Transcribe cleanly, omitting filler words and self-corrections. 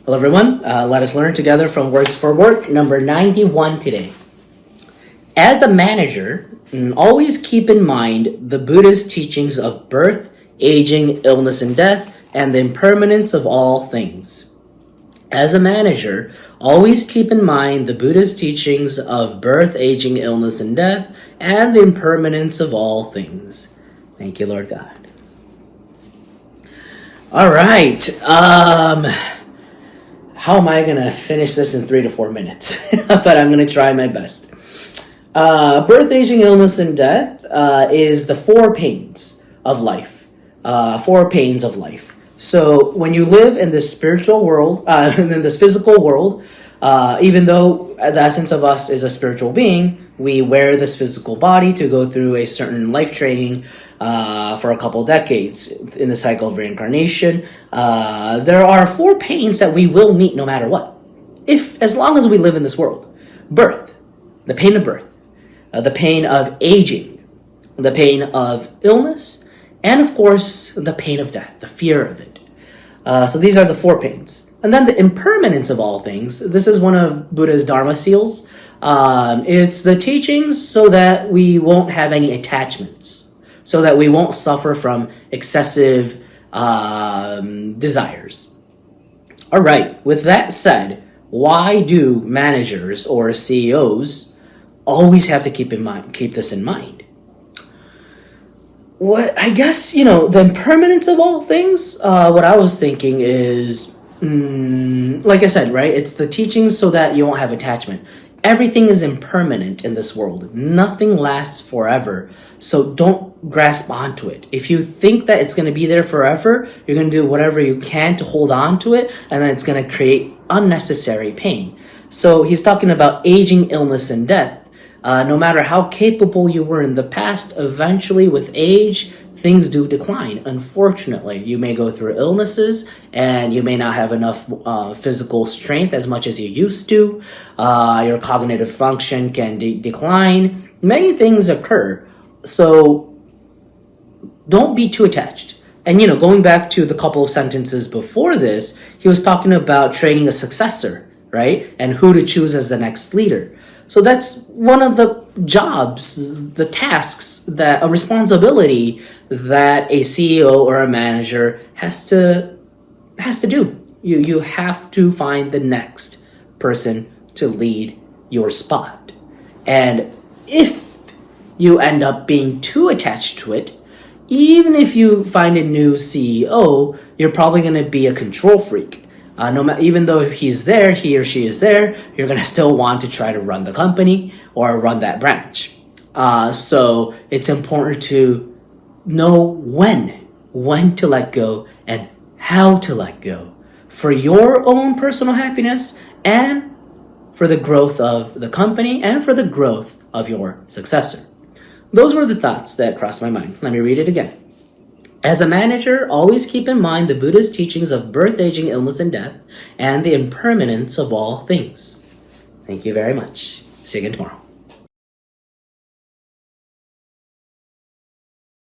Hello everyone, let us learn together from Words for Work number 91 today. As a manager, always keep in mind the Buddha's teachings of birth, aging, illness, and death, and the impermanence of all things. As a manager, always keep in mind the Buddha's teachings of birth, aging, illness, and death, and the impermanence of all things. Thank you, Lord God. All right. How am I going to finish this in 3 to 4 minutes? But I'm going to try my best. Birth, aging, illness, and death is the 4 pains of life. 4 pains of life. So when you live in this spiritual world, in this physical world, even though the essence of us is a spiritual being, we wear this physical body to go through a certain life training for a couple decades in the cycle of reincarnation. There are 4 pains that we will meet no matter what, as long as we live in this world. Birth, the pain of birth, the pain of aging, the pain of illness, and of course, the pain of death, the fear of it. So these are the 4 pains. And then the impermanence of all things. This is one of Buddha's Dharma seals. It's the teachings so that we won't have any attachments, so that we won't suffer from excessive desires. All right, with that said, why do managers or CEOs always have to keep this in mind? I guess, the impermanence of all things, what I was thinking is, like I said, right? It's the teachings so that you won't have attachment. Everything is impermanent in this world. Nothing lasts forever. So don't grasp onto it. If you think that it's going to be there forever, you're going to do whatever you can to hold on to it, and then it's going to create unnecessary pain. So he's talking about aging, illness, and death. No matter how capable you were in the past, eventually with age, things do decline. Unfortunately, you may go through illnesses and you may not have enough physical strength as much as you used to. Your cognitive function can decline. Many things occur. So don't be too attached. And, going back to the couple of sentences before this, he was talking about training a successor, right? And who to choose as the next leader. So that's one of the jobs, the tasks, a responsibility that a CEO or a manager has to do. You have to find the next person to lead your spot. And if you end up being too attached to it, even if you find a new CEO, you're probably going to be a control freak. Even though if he or she is there, you're going to still want to try to run the company or run that branch. So it's important to know when to let go and how to let go for your own personal happiness and for the growth of the company and for the growth of your successor. Those were the thoughts that crossed my mind. Let me read it again. As a manager, always keep in mind the Buddha's teachings of birth, aging, illness, and death, and the impermanence of all things. Thank you very much. See you again tomorrow.